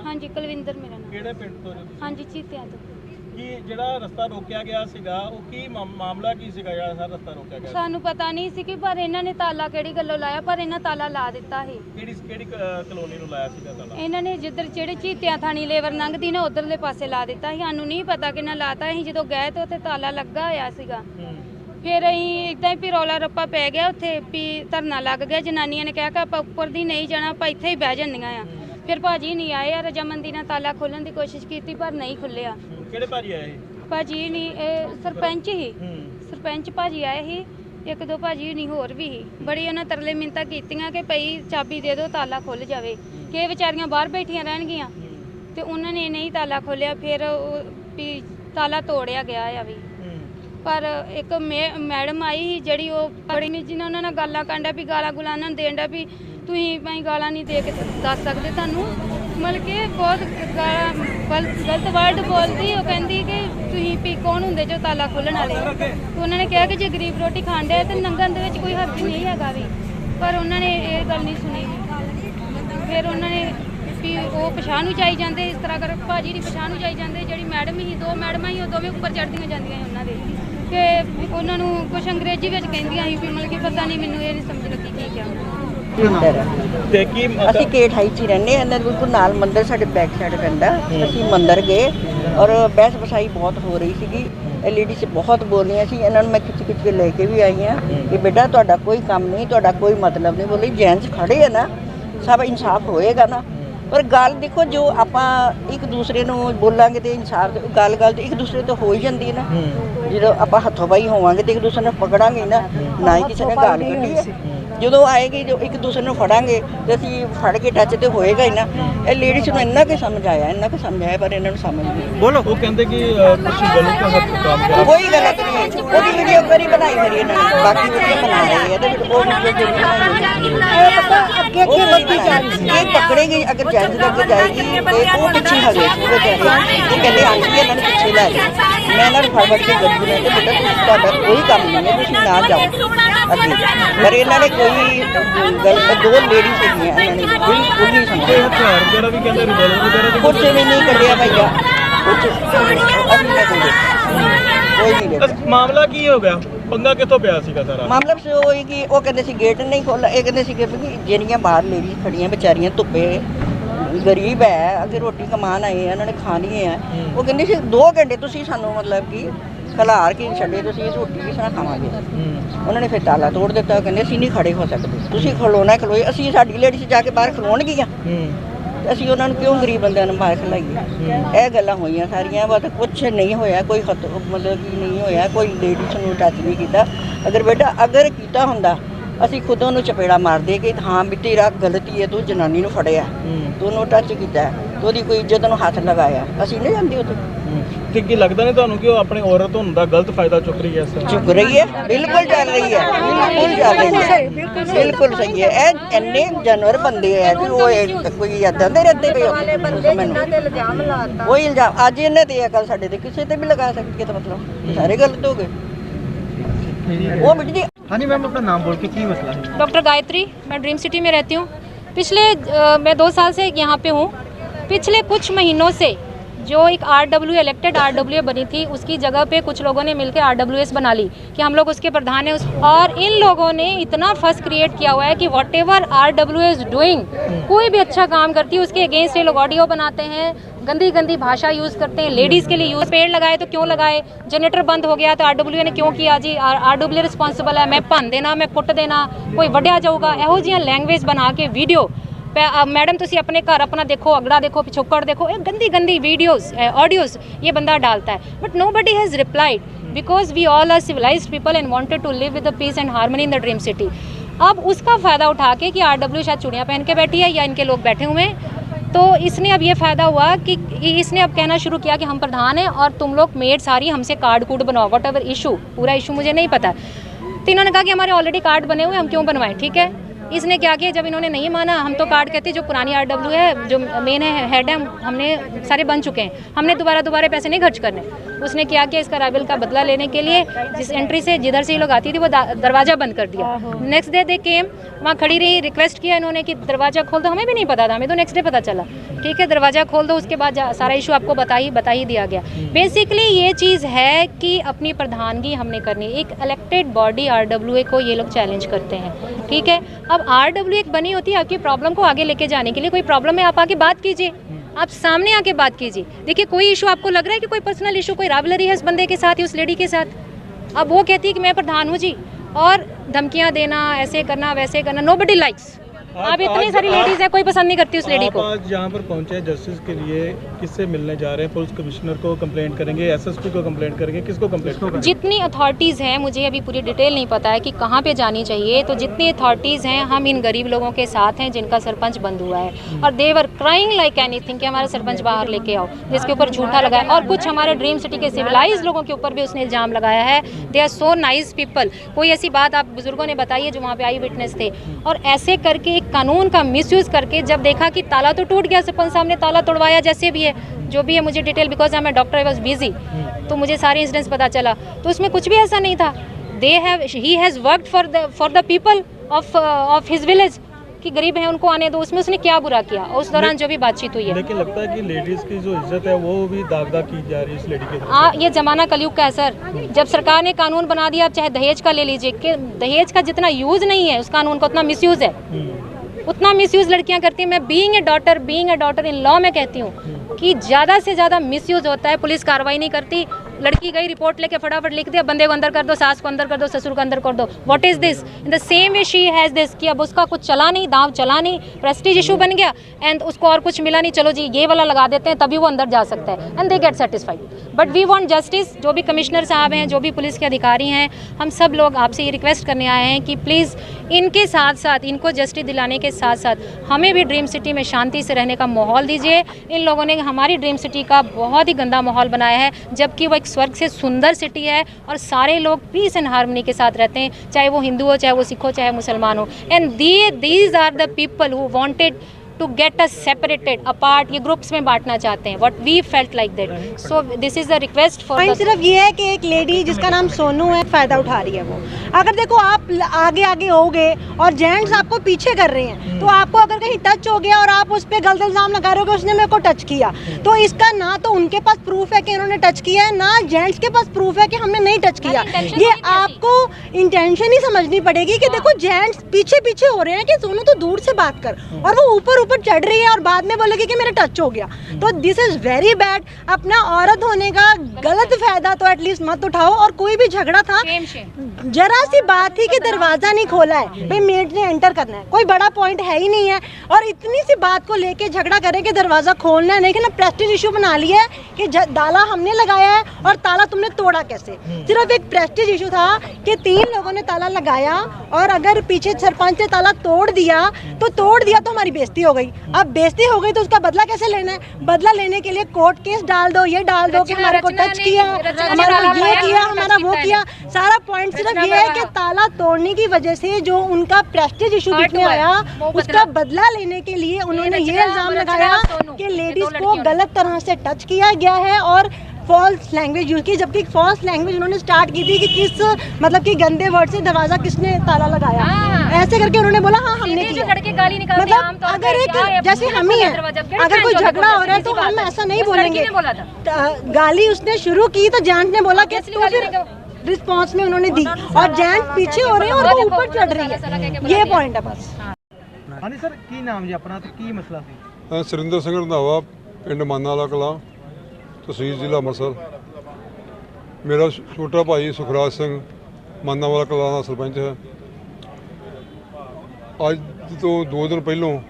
हाँ जी कुलविंदर मेरा नाम। ਕਿਹੜੇ ਪਿੰਡ ਤੋਂ ਜੀ? हाँ जी चीतिया तो ਕੀ ਜਿਹੜਾ ਰਸਤਾ ਰੋਕਿਆ ਗਿਆ ਸੀਗਾ ਉਹ ਕੀ ਮਾਮਲਾ ਕੀ ਸੀਗਾ ਜਿਹੜਾ ਸਰ ਰਸਤਾ ਰੋਕਿਆ ਗਿਆ? सानू पता नहीं सी कि पर इन्होंने ताला केड़ी गल्लों लाया, पर इन्हें ताला ला दिता है। ਕਿਹੜੀ ਕਲੋਨੀ ਨੂੰ ਲਾਇਆ ਸੀਗਾ ਤਾਲਾ? इन्होंने जिधर जेड़े चीतिया थानी लेवर लंघदी ना उधरले पासे ला दिता है। सानू नहीं पता कि ना लाता है। जो गए तो उत्थे ताला लगा होया सीगा। फिर अं इदा ही रौला रप्पा पै गया, उत्थे भी धरना लग गया। जनानियां ने कहा कि आप उपर दी नहीं जाना, आप इत्थे ही बह जांदियां आ। फिर भाजी नहीं आए, रजामंदी ने ताला खोलन की कोशिश की पर नहीं खुलिया। ਕਿਹੜੇ ਭਾਜੀ ਆਏ? भाजी नहीं सरपंच ही, सरपंच भाजी आए ही, एक दो भाजी नहीं होर भी ही। बड़ी उन्हें तरले मिन्नतां कीतियां कि भई चाबी दे दो ताला खुल जाए, कि बेचारियां बाहर बैठियां रहणगियां ते उन्होंने नहीं ताला खोलिया। फिर भी ताला तोड़िया गया है भी। पर एक मैडम आई ही जी बड़ी जिन्हें उन्होंने गालां कांडा भी गाला गुला उन्होंने देन डा भी तुसीं भाई गालां नहीं दे के दस सकते तुहानूं, मतलब कि बहुत गलत वर्ड बोलती। वो कहती कि तुसीं भी कौन होंदे जो ताला खोलण वाले। तो उन्होंने कहा कि जे गरीब रोटी खाण डे तो लंघण दे विच कोई हर्ज नहीं हैगा भी, पर उन्होंने ये गल नहीं सुनी। फिर उन्होंने भी वो पछाण जाई जाते इस तरह कर भाजी की पछाण जाई जाते। जी मैडम ही दो मैडम ही वो दोवें उपर चढ़दियां जांदियां उन्होंने कि उन्होंने कुछ अंग्रेजी में कहंदियां ही, मतलब कि पता नहीं मैनूं ये नहीं समझ लगी की क्या। ਤੇ ਕੀ ਅਸੀਂ K28 ਚ ਰਹਿੰਦੇ ਹਾਂ। ਇਹਨਾਂ ਦੇ ਬਿਲਕੁਲ ਨਾਲ ਮੰਦਰ ਸਾਡੇ ਬੈਕ ਸਾਈਡ ਪੈਂਦਾ। ਅਸੀਂ ਮੰਦਰ ਗਏ ਔਰ ਬਹਿਸ ਬਸਾਈ ਬਹੁਤ ਹੋ ਰਹੀ ਸੀਗੀ। ਲੇਡੀਜ਼ ਬਹੁਤ ਬੋਲ ਰਹੀਆਂ ਸੀ। ਇਹਨਾਂ ਨੂੰ ਮੈਂ ਖਿੱਚ ਕੇ ਲੈ ਕੇ ਵੀ ਆਈ ਹਾਂ ਕਿ ਬੇਟਾ ਤੁਹਾਡਾ ਕੋਈ ਕੰਮ ਨਹੀਂ, ਤੁਹਾਡਾ ਕੋਈ ਮਤਲਬ ਨਹੀਂ। ਬੋਲੀ ਜੈਂਟਸ ਖੜੇ ਆ ਨਾ, ਸਭ ਇਨਸਾਫ ਹੋਏਗਾ ਨਾ। ਪਰ ਗੱਲ ਦੇਖੋ, ਜੋ ਆਪਾਂ ਇੱਕ ਦੂਸਰੇ ਨੂੰ ਬੋਲਾਂਗੇ ਤੇ ਇਨਸਾਫ ਗੱਲ ਤੇ ਇੱਕ ਦੂਸਰੇ ਤੋਂ ਹੋ ਹੀ ਜਾਂਦੀ ਹੈ ਨਾ। ਜਦੋਂ ਆਪਾਂ ਹੱਥੋਂ ਬਾਈ ਹੋਵਾਂਗੇ ਤੇ ਇੱਕ ਦੂਸਰੇ ਨੂੰ ਪਕੜਾਂਗੇ ਨਾ ਹੀ ਕਿਸੇ ਨੇ ਗਾਲ ਕੱਢੀ ਹੈ। ਜਦੋਂ ਆਏਗੀ ਜੋ ਇੱਕ ਦੂਸਰੇ ਨੂੰ ਫੜਾਂਗੇ ਤੇ ਅਸੀਂ ਫੜ ਕੇ ਟੱਚ ਤੇ ਹੋਏਗਾ ਹੀ ਨਾ। ਇਹ ਲੇਡੀਜ਼ ਨੂੰ ਇੰਨਾ ਕੁ ਸਮਝਾਇਆ ਪਰ ਇਹਨਾਂ ਨੂੰ ਸਮਝ ਨਹੀਂ। ਬੋਲੋ। ਉਹ ਕਹਿੰਦੇ ਕਿ ਕੁਝ ਗਲਤ ਹੱਥ ਕੰਮ ਕਰ ਕੋਈ ਗਲਤ ਨਹੀਂ। ਉਹਦੀ ਵੀਡੀਓ ਕਰੀ ਬਣਾਈ ਮੇਰੀ ਇਹਨਾਂ ਨੇ, ਬਾਕੀ ਵੀਡੀਓ ਬਣਾ ਰਹੀ ਹੈ ਤੇ ਉਹ ਇਹ ਪਕੜੇਗੀ। ਅਗਰ ਜੱਜ ਦੇ ਅੱਗੇ ਜਾਏਗੀ ਤੇ ਉਹ ਪਿੱਛੇ ਹਗੇ ਉਹ ਕਹਿੰਦੇ ਆਂਟੀ ਇਹਨਾਂ ਨੂੰ ਪਿੱਛੇ ਲੈ ਜਾ। ਮੈਂ ਇਹਨਾਂ ਨੂੰ ਫੜ ਕੇ ਗੱਡੀ ਲੈ ਕੇ ਬੇਟਾ ਤੁਸੀਂ ਤੁਹਾਡਾ ਕੋਈ ਕੰਮ ਨਹੀਂ ਹੈ, ਤੁਸੀਂ ਨਾ ਜਾਓ ਅੱਗੇ। ਪਰ ਇਹਨਾਂ ਨੇ ਕੋਈ ਗੱਲ ਦੋ ਲੇਡੀ ਸੀਗੀਆਂ, ਇਹਨਾਂ ਨੇ ਬਿਲਕੁਲ ਨਹੀਂ ਸਮਝਿਆ। ਹਥਿਆਰ ਵਗੈਰਾ ਵੀ ਕਹਿੰਦੇ ਰਿਵਾਲਵਰ ਵਗੈਰਾ ਕੁਛ ਵੀ ਨਹੀਂ ਕੱਢਿਆ ਭਈਆ, ਕੁਛ ਕੋਈ ਨਹੀਂ। ਮਾਮਲਾ ਕੀ ਹੋ ਗਿਆ? ਪੰਗਾ ਕਿੱਥੋਂ ਪਿਆ ਸੀਗਾ ਸਾਰਾ? ਮਾਮਲਾ ਉਹ ਹੀ ਕਿ ਉਹ ਕਹਿੰਦੇ ਸੀ ਗੇਟ ਨਹੀਂ ਖੋਲ੍ਹਾ। ਇਹ ਕਹਿੰਦੇ ਸੀ ਕਿ ਜਿਹੜੀਆਂ ਬਾਹਰ ਲੇਡੀ ਖੜੀਆਂ ਵਿਚਾਰੀਆਂ ਧੁੱਪੇ, ਗਰੀਬ ਹੈ, ਅੱਗੇ ਰੋਟੀ ਕਮਾਉਣ ਆਏ ਆ, ਇਹਨਾਂ ਨੇ ਖਾਣੀ ਹੈ। ਉਹ ਕਹਿੰਦੇ ਸੀ 2 ਘੰਟੇ ਤੁਸੀਂ ਸਾਨੂੰ ਮਤਲਬ ਕਿ ਖਿਲਾਰ ਕੇ ਛੱਡੇ, ਤੁਸੀਂ ਰੋਟੀ ਕਿਸ ਤਰ੍ਹਾਂ ਖਾਵਾਂਗੇ। ਉਹਨਾਂ ਨੇ ਫਿਰ ਤਾਲਾ ਤੋੜ ਦਿੱਤਾ। ਕਹਿੰਦੇ ਅਸੀਂ ਨਹੀਂ ਖੜੇ ਹੋ ਸਕਦੇ, ਤੁਸੀਂ ਖਲੋਣਾ ਖਲੋਏ। ਅਸੀਂ ਸਾਡੀ ਲੇਡੀਜ਼ ਜਾ ਕੇ ਬਾਹਰ ਖਲੋਣਗੀਆਂ, ਅਸੀਂ ਉਹਨਾਂ ਨੂੰ ਕਿਉਂ ਗਰੀਬ ਬੰਦਿਆਂ ਨੂੰ ਬਾਹਰ ਖਲਾਈਏ। ਇਹ ਗੱਲਾਂ ਹੋਈਆਂ ਸਾਰੀਆਂ। ਬਸ ਕੁਛ ਨਹੀਂ ਹੋਇਆ, ਕੋਈ ਮਤਲਬ ਕਿ ਨਹੀਂ ਹੋਇਆ, ਕੋਈ ਲੇਡੀਜ਼ ਨੂੰ ਟੱਚ ਨਹੀਂ ਕੀਤਾ। ਅਗਰ ਕੀਤਾ ਹੁੰਦਾ ਅਸੀਂ ਖੁਦ ਉਹਨੂੰ ਚਪੇੜਾ ਮਾਰਦੇ ਕਿ ਹਾਂ ਵੀ ਤੇਰਾ ਗਲਤੀ ਹੈ, ਤੂੰ ਜਨਾਨੀ ਨੂੰ ਫੜਿਆ, ਤੂੰ ਉਹਨੂੰ ਟੱਚ ਕੀਤਾ, ਤੂੰ ਉਹਦੀ ਕੋਈ ਇੱਜ਼ਤ ਨੂੰ ਹੱਥ ਲਗਾਇਆ। ਅਸੀਂ ਨਹੀਂ ਜਾਂਦੇ ਉੱਥੇ। ਤੇ ਕੀ ਲੱਗਦਾ ਨਹੀਂ ਤੁਹਾਨੂੰ ਕਿ ਉਹ ਆਪਣੇ ਔਰਤ ਹੋਣ ਦਾ ਗਲਤ ਫਾਇਦਾ ਚੁੱਕ ਰਹੀ ਹੈ? ਚੁੱਕ ਰਹੀ ਹੈ, ਬਿਲਕੁਲ ਚੱਲ ਰਹੀ ਹੈ, ਬਿਲਕੁਲ ਚੱਲ ਰਹੀ ਹੈ, ਬਿਲਕੁਲ ਸਹੀ ਹੈ। ਇਹ ਇੰਨੇ ਜਾਨਵਰ ਬੰਦੇ ਹੈ ਕਿ ਉਹ ਕੋਈ ਇੱਦਾਂ ਦੇ ਰਹਿੰਦੇ ਪਏ। ਉਹ ਇਲਜ਼ਾਮ ਅੱਜ ਇਹਨੇ ਤੇ ਕੱਲ ਸਾਡੇ ਤੇ ਕਿਸੇ ਤੇ ਵੀ ਲਗਾ ਸਕਦੇ ਤਾਂ ਮਤਲਬ ਸਾਰੇ ਗਲਤ ਹੋ ਗਏ। वो बेटी हाँ जी मैम, अपना नाम बोल के क्या मसला है? डॉक्टर गायत्री, मैं ड्रीम सिटी में रहती हूँ। पिछले मैं 2 साल से यहाँ पे हूँ। पिछले कुछ महीनों से जो एक RW इलेक्टेड RW बनी थी, उसकी जगह पे कुछ लोगों ने मिलकर RWS बना ली कि हम लोग उसके प्रधान हैं। और इन लोगों ने इतना फस क्रिएट किया हुआ है कि वॉट एवर RWS डूइंग, कोई भी अच्छा काम करती है उसके अगेंस्ट ये लोग ऑडियो बनाते हैं, गंदी गंदी भाषा यूज़ करते हैं। लेडीज़ के लिए यूज़ पेड़ लगाए तो क्यों लगाए, जनरेटर बंद हो गया तो RW ने क्यों किया जी, RW रिस्पॉन्सिबल है, मैं भन देना, मैं कुट देना, कोई वड्या जाऊगा। ਇਹੋ ਜਿਹੀਆਂ लैंग्वेज बना के वीडियो मैडम तुसी अपने घर अपना देखो, अगड़ा देखो, पिछोकड़ देखो, ये गंदी गंदी वीडियोस ऑडियोस ये बंदा डालता है। But nobody has replied because we all are civilized people and wanted to live with the peace and harmony in the dream city. अब उसका फ़ायदा उठा के कि RW शायद चूड़ियाँ पहन के बैठी है या इनके लोग बैठे हुए हैं, तो इसने अब ये फ़ायदा हुआ कि इसने अब कहना शुरू किया कि हम प्रधान हैं और तुम लोग मेड सारी हमसे कार्ड कूड बनवाओ, वट एवर इशू, पूरा इशू मुझे नहीं पता। तो इन्होंने कहा कि हमारे ऑलरेडी कार्ड बने हुए, हम क्यों बनवाएं। ठीक है, इसने क्या किया, जब इन्होंने नहीं माना, हम तो कार्ड कहते जो पुरानी RW है, जो मेन है हेड है, हमने सारे बन चुके हैं, हमने दोबारा पैसे नहीं खर्च करने। उसने क्या किया, इसका अराइवल का बदला लेने के लिए जिस एंट्री से जिधर से ये लोग आती थी वो दरवाज़ा बंद कर दिया। नेक्स्ट डे दे केम, वहाँ खड़ी रही, रिक्वेस्ट किया इन्होंने कि दरवाज़ा खोल दो, हमें भी नहीं पता था, हमें तो नेक्स्ट डे पता चला, ठीक है दरवाज़ा खोल दो, उसके बाद सारा इशू आपको बता ही दिया गया। बेसिकली ये चीज़ है कि अपनी प्रधानगी हमने करनी, एक इलेक्टेड बॉडी RWA को ये लोग चैलेंज करते हैं, ठीक है। अब RWA एक बनी होती है आपकी प्रॉब्लम को आगे लेके जाने के लिए, कोई प्रॉब्लम है आप आके बात कीजिए, आप सामने आके बात कीजिए। देखिए कोई इशू आपको लग रहा है कि कोई पर्सनल इशू, कोई राइवलरी है इस बंदे के साथ या उस लेडी के साथ, अब वो कहती है कि मैं प्रधान हूँ जी, और धमकियाँ देना, ऐसे करना वैसे करना, नोबडी लाइक्स। अब इतनी सारी लेडीज है, कोई पसंद नहीं करती उस लेडी को। आज यहाँ पर पहुँचे जस्टिस के लिए, किससे मिलने जा रहे हैं? पुलिस कमिश्नर को कंप्लेंट करेंगे, SSP को कंप्लेंट करेंगे, किसको कंप्लेंट करेंगे? जितनी अथॉरिटीज़ हैं, मुझे अभी पूरी डिटेल नहीं पता है कि कहाँ पे जानी चाहिए, तो जितनी अथॉरिटीज़ हैं हम इन गरीब लोगों के साथ हैं जिनका सरपंच बंद हुआ है, और दे वर क्राइंग लाइक एनीथिंग कि हमारा सरपंच बाहर लेके आओ, जिसके ऊपर झूठा लगाया, और कुछ हमारे ड्रीम सिटी के सिविलाइज लोगों के ऊपर भी उसने इल्ज़ाम लगाया है। They are so nice people. कोई ऐसी बात आप बुजुर्गों ने बताई है जो वहाँ पे आई विटनेस थे, और ऐसे करके एक कानून का मिसयूज़ करके जब देखा कि ताला तो टूट गया, सरपंच साहब ने ताला तोड़वाया, जैसे भी है जो भी है, मुझे detail because I am doctor, I was busy, तो मुझे सारे इंसिडेंट्स पता चला, तो उसमें कुछ भी ऐसा नहीं था। He has worked for the people of his village, कि गरीब हैं उनको आने दो, उसमें उसने क्या बुरा किया, और उस दौरान जो भी बातचीत हुई है। लेकिन लगता है कि लेडीज की जो इज्जत है वो भी दाग की जा रही है इस लेडी के तरफ। ये जमाना कलयुग का है सर, जब सरकार ने कानून बना दिया, अब चाहे दहेज का ले लीजिए, कि दहेज का जितना यूज़ नहीं है उस कानून का उतना मिसयूज़ है, उतना मिसयूज़ लड़कियां करती हैं। मैं being a daughter in law में कहती हूँ कि ज़्यादा से ज़्यादा मिसयूज़ होता है, पुलिस कार्रवाई नहीं करती, लड़की गई रिपोर्ट लेके फटाफट लिख दिया, बंदे को अंदर कर दो, सास को अंदर कर दो, ससुर को अंदर कर दो। What is this? In the same way she has this, कि अब उसका कुछ चला नहीं, दांव चला नहीं, प्रेस्टीज इशू बन गया, एंड उसको और कुछ मिला नहीं, चलो जी ये वाला लगा देते हैं तभी वो अंदर जा सकता है, and they get satisfied. But we want justice. जो भी कमिश्नर साहब हैं, जो भी पुलिस के अधिकारी हैं, हम सब लोग आपसे ये रिक्वेस्ट करने आए हैं कि प्लीज़ इनके साथ साथ, इनको जस्टिस दिलाने के साथ साथ हमें भी ड्रीम सिटी में शांति से रहने का माहौल दीजिए। इन लोगों ने हमारी ड्रीम सिटी का बहुत ही गंदा माहौल बनाया है, जबकि वो एक स्वर्ग से सुंदर सिटी है और सारे लोग पीस एंड हार्मनी के साथ रहते हैं, चाहे वो हिंदू हो, चाहे वो सिख हो, चाहे मुसलमान हो। And these are the people who wanted to get us separated apart, ये ग्रुप्स में बांटना चाहते हैं, what we felt like that. So this is the request for. सिर्फ ये है कि एक लेडी जिसका नाम सोनू है फ़ायदा उठा रही है वो। अगर देखो आप आगे आगे होगे और जेंट्स आपको पीछे कर रहे हैं, तो आपको अगर कहीं टच हो गया और आप उस पर गलत इल्ज़ाम लगा रहे हो कि उसने मेरे को टच किया, तो इसका ना तो उनके पास प्रूफ है कि उन्होंने टच किया है, ना जेंट्स के पास प्रूफ है कि हमने नहीं टच किया। ये आपको इंटेंशन ही समझनी पड़ेगी कि देखो जेंट्स पीछे पीछे हो रहे हैं कि सोनू तो दूर से बात कर, और वो ऊपर ऊपर चढ़ रही है और बाद में बोलेगी कि मेरा टच हो गया। तो दिस इज वेरी बैड। अपना औरत होने का गलत फायदा तो एटलीस्ट मत उठाओ। और कोई भी झगड़ा था, जरा सी बात थी कि दरवाजा नहीं खोला है, भाई मेड ने एंटर करना है, कोई बड़ा पॉइंट है ही नहीं है, और इतनी सी बात को लेके झगड़ा करें कि दरवाजा खोलना है। लेकिन प्रेस्टीज इशू बना लिया है कि ताला हमने लगाया है और ताला तुमने तोड़ा कैसे। सिर्फ एक प्रेस्टीज इशू था कि 3 लोगों ने ताला लगाया, और अगर पीछे सरपंच ने ताला तोड़ दिया तो हमारी बेइज्जती हो गई। अब बेइज्जती हो गई तो उसका बदला कैसे लेना है? बदला लेने के लिए कोर्ट केस डाल दो, ये डाल दो कि हमारे को टच किया, हमारा ये किया, हमारा वो किया। सारा पॉइंट सिर्फ ये है कि ताला तोड़ने की वजह से जो उनका प्रेस्टीज इशू बीच में आया, उसका बदला लेने के लिए उन्होंने ये इल्जाम लगाया कि लेडीज को गलत तरह से टच किया गया है और फॉल्स लैंग्वेज यूज की। जबकि फॉल्स लैंग्वेज उन्होंने स्टार्ट की थी कि किस मतलब कि गंदे वर्ड से दरवाजा किसने ताला लगाया, ऐसे करके उन्होंने बोला हाँ हमने किया। मतलब अगर एक जैसे हम ही हैं, अगर कोई झगड़ा हो रहा है तो हम ऐसा नहीं बोलेंगे। गाली उसने शुरू की तो जेंट्स ने बोला कि तू फिर रिस्पॉन्स में उन्होंने दी, और जेंट्स पीछे हो रहे हैं और वो ऊपर चढ़ रही है। ये पॉइंट है बस। हाँ जी सर, की नाम जी अपना ਤੇ ਕੀ ਮਸਲਾ ਸੀ? ਸੁਰਿੰਦਰ ਸਿੰਘ ਰੰਧਾਵਾ, ਪਿੰਡ ਮਾਨਾਲਾ ਕਲਾਂ, तहसील जिला ਅੰਮ੍ਰਿਤਸਰ। मेरा छोटा भाई सुखराज सिंह मानावाला कलां ਦਾ सरपंच है। ਅੱਜ ਤੋਂ 2 दिन ਪਹਿਲੋਂ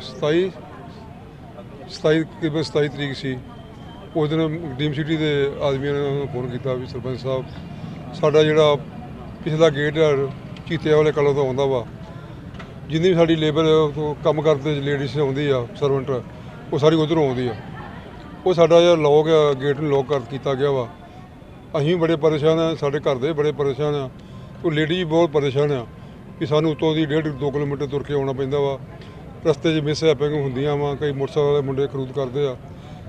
27 ਤਰੀਕ ਸੀ, ਉਸ ਦਿਨ ਡੀਮ ਸਿਟੀ ਦੇ ਆਦਮੀਆਂ ਨੇ ਫੋਨ ਕੀਤਾ ਵੀ ਸਰਪੰਚ ਸਾਹਿਬ ਸਾਡਾ ਜਿਹੜਾ ਪਿਛਲਾ ਗੇਟ ਚੀਤੇ ਵਾਲੇ ਕਲੋਂ ਤੋਂ ਆਉਂਦਾ ਵਾ, ਜਿੰਨੀ ਵੀ ਸਾਡੀ ਲੇਬਰ ਕੰਮ ਕਰਦੇ ਲੇਡੀਜ਼ ਆਉਂਦੀ ਆ ਸਰਵੈਂਟ, ਉਹ ਸਾਰੀ ਉੱਧਰੋਂ ਆਉਂਦੀ ਆ। ਉਹ ਸਾਡਾ ਜਿਹੜਾ ਲੋਕ ਆ ਗੇਟ ਨੂੰ ਲੋਕ ਕੀਤਾ ਗਿਆ ਵਾ। ਅਸੀਂ ਬੜੇ ਪਰੇਸ਼ਾਨ ਆ, ਸਾਡੇ ਘਰ ਦੇ ਬੜੇ ਪਰੇਸ਼ਾਨ ਆ, ਉਹ ਲੇਡੀ ਵੀ ਬਹੁਤ ਪਰੇਸ਼ਾਨ ਆ ਕਿ ਸਾਨੂੰ ਉੱਤੋਂ ਦੀ 1.5-2 ਕਿਲੋਮੀਟਰ ਤੁਰ ਕੇ ਆਉਣਾ ਪੈਂਦਾ ਵਾ। ਰਸਤੇ 'ਚ ਮਿਸ ਹੈਪਿੰਗ ਹੁੰਦੀਆਂ ਵਾ, ਕਈ ਮੋਟਰਸਾਈਕਲ ਵਾਲੇ ਮੁੰਡੇ ਖਰੂਦ ਕਰਦੇ ਆ।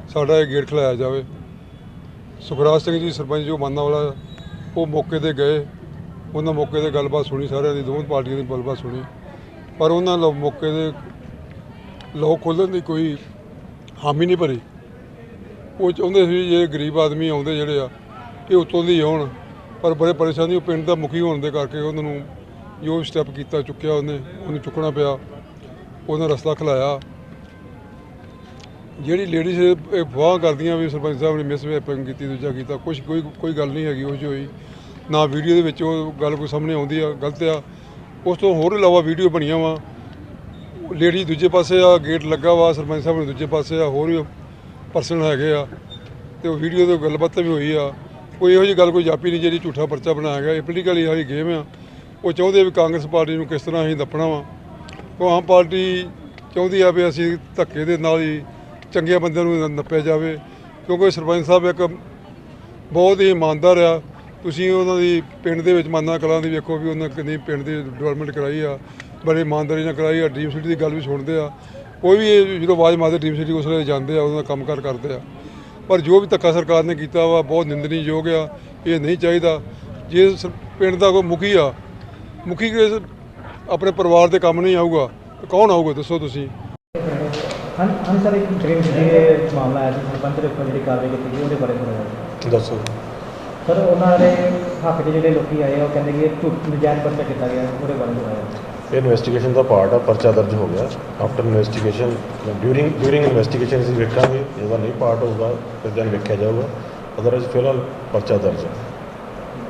ਸਾਡਾ ਇਹ ਗੇਟ ਖਿਲਾਇਆ ਜਾਵੇ। ਸੁਖਰਾਜ ਸਿੰਘ ਜੀ ਸਰਪੰਚ ਜੋ ਮਾਨਾ ਵਾਲਾ ਉਹ ਮੌਕੇ ਤੇ ਗਏ, ਉਹਨਾਂ ਮੌਕੇ ਤੇ ਗੱਲਬਾਤ ਸੁਣੀ, ਸਾਰਿਆਂ ਦੀ ਦੋਵੇਂ ਪਾਰਟੀਆਂ ਦੀ ਗੱਲਬਾਤ ਸੁਣੀ, ਪਰ ਉਹਨਾਂ ਮੌਕੇ ਦੇ ਲੋਕ ਖੋਲ੍ਹਣ ਦੀ ਕੋਈ ਹਾਮੀ ਨਹੀਂ ਭਰੀ। ਉਹ ਚਾਹੁੰਦੇ ਸੀ ਜੇ ਗਰੀਬ ਆਦਮੀ ਆਉਂਦੇ ਜਿਹੜੇ ਆ ਇਹ ਉੱਤੋਂ ਦੀ ਆਉਣ, ਪਰ ਬੜੇ ਪਰੇਸ਼ਾਨੀ, ਉਹ ਪਿੰਡ ਦਾ ਮੁਖੀ ਹੋਣ ਦੇ ਕਰਕੇ ਉਹਨਾਂ ਨੂੰ ਜੋ ਸਟੈਪ ਚੁੱਕਿਆ ਉਹਨੂੰ ਚੁੱਕਣਾ ਪਿਆ, ਉਹਨਾਂ ਰਸਤਾ ਖਿਲਾਇਆ। ਜਿਹੜੀ ਲੇਡੀਜ਼ ਇਹ ਅਫਵਾਹ ਕਰਦੀਆਂ ਵੀ ਸਰਪੰਚ ਸਾਹਿਬ ਨੇ ਮਿਸਬਿਹੇਵਿੰਗ ਕੀਤੀ, ਦੂਜਾ ਕੀਤਾ, ਕੋਈ ਗੱਲ ਨਹੀਂ ਹੈਗੀ ਉਹ 'ਚ ਹੋਈ, ਨਾ ਵੀਡੀਓ ਦੇ ਵਿੱਚ ਉਹ ਗੱਲ ਕੋਈ ਸਾਹਮਣੇ ਆਉਂਦੀ ਆ, ਗਲਤ ਆ। ਉਸ ਤੋਂ ਹੋਰ ਇਲਾਵਾ ਵੀਡੀਓ ਬਣੀਆਂ ਵਾ, ਲੇਡੀ ਦੂਜੇ ਪਾਸੇ ਆ, ਗੇਟ ਲੱਗਾ ਵਾ, ਸਰਪੰਚ ਸਾਹਿਬ ਨੇ ਦੂਜੇ ਪਾਸੇ ਆ, ਹੋਰ ਵੀ ਪਰਸਨ ਹੈਗੇ ਆ, ਅਤੇ ਉਹ ਵੀਡੀਓ 'ਤੇ ਗੱਲਬਾਤ ਵੀ ਹੋਈ ਆ। ਕੋਈ ਇਹੋ ਜਿਹੀ ਗੱਲ ਕੋਈ ਜਾਪੀ ਨਹੀਂ ਜਿਹੜੀ ਝੂਠਾ ਪਰਚਾ ਬਣਾਇਆ ਗਿਆ। ਇਹ ਪੋਲੀਟੀਕਲੀ ਇਹੋ ਜਿਹੀ ਗੇਮ ਆ। ਉਹ ਚਾਹੁੰਦੇ ਵੀ ਕਾਂਗਰਸ ਪਾਰਟੀ ਨੂੰ ਕਿਸ ਤਰ੍ਹਾਂ ਅਸੀਂ ਦੱਪਣਾ ਵਾ, ਉਹ ਆਮ ਪਾਰਟੀ ਚਾਹੁੰਦੀ ਆ ਵੀ ਅਸੀਂ ਧੱਕੇ ਦੇ ਨਾਲ ਹੀ ਚੰਗੀਆਂ ਬੰਦਿਆਂ ਨੂੰ ਨੱਪਿਆ ਜਾਵੇ, ਕਿਉਂਕਿ ਸਰਪੰਚ ਸਾਹਿਬ ਇੱਕ ਬਹੁਤ ਹੀ ਇਮਾਨਦਾਰ ਆ। ਤੁਸੀਂ ਉਹਨਾਂ ਦੀ ਪਿੰਡ ਦੇ ਵਿੱਚ ਮਾਨਾ ਕਲਾਂ ਦੀ ਵੇਖੋ ਵੀ ਉਹਨਾਂ ਕਿੰਨੀ ਪਿੰਡ ਦੀ ਡਿਵੈਲਪਮੈਂਟ ਕਰਾਈ ਆ, ਬੜੀ ਇਮਾਨਦਾਰੀ ਨਾਲ ਕਰਾਈ ਆ। ਡ੍ਰੀਮ ਸਿਟੀ ਦੀ ਗੱਲ ਵੀ ਸੁਣਦੇ ਆ, ਕੋਈ ਵੀ ਜਦੋਂ ਆਵਾਜ਼ ਮਾਰਦੇ ਡ੍ਰੀਮ ਸਿਟੀ ਉਸ ਵੇਲੇ ਜਾਂਦੇ ਆ, ਉਹਨਾਂ ਦਾ ਕੰਮਕਾਰ ਕਰਦੇ ਆ। ਪਰ ਜੋ ਵੀ ਧੱਕਾ ਸਰਕਾਰ ਨੇ ਕੀਤਾ ਵਾ ਬਹੁਤ ਨਿੰਦਣਯੋਗ ਆ, ਇਹ ਨਹੀਂ ਚਾਹੀਦਾ। ਜੇ ਪਿੰਡ ਦਾ ਕੋਈ ਮੁਖੀ ਆਪਣੇ ਪਰਿਵਾਰ ਦੇ ਕੰਮ ਨਹੀਂ ਆਊਗਾ ਤਾਂ ਕੌਣ ਆਊਗਾ, ਦੱਸੋ ਤੁਸੀਂ। ਹਾਂ ਸਰ, ਇੱਕ ਡ੍ਰੀਮ ਸਿਟੀ ਦੇ ਮਾਮਲਾ ਆਇਆ ਸੀ, ਸਰਪੰਚ ਦੇ ਉੱਪਰ ਜਿਹੜੀ ਕਾਰਵਾਈ ਕੀਤੀ ਗਈ ਉਹਦੇ ਬਾਰੇ ਥੋੜ੍ਹਾ ਦੱਸੋ ਸਰ। ਉਹਨਾਂ ਦੇ ਹੱਕ 'ਚ ਜਿਹੜੇ ਲੋਕੀ ਆਏ ਉਹ ਕਹਿੰਦੇ ਕਿ ਇਹ ਨਜਾਇਜ਼ ਪਰਚਾ ਕੀਤਾ ਗਿਆ, ਉਹਦੇ ਬਾਰੇ ਥੋੜ੍ਹਾ। ਇਹ ਇਨਵੈਸਟੀਗੇਸ਼ਨ ਦਾ ਪਾਰਟ ਆ, ਪਰਚਾ ਦਰਜ ਹੋ ਗਿਆ। ਆਫਟਰ ਇਨਵੈਸਟੀਗੇਸ਼ਨ ਡਿਊਰਿੰਗ ਇਨਵੈਸਟੀਗੇਸ਼ਨ ਅਸੀਂ ਵੇਖਾਂਗੇ, ਇਹਦਾ ਨਹੀਂ ਪਾਰਟ ਹੋਊਗਾ ਫਿਰ ਦਿਨ ਵੇਖਿਆ ਜਾਊਗਾ, ਅਦਰਵਾਈਜ਼ ਫਿਲਹਾਲ ਪਰਚਾ ਦਰਜ ਹੈ।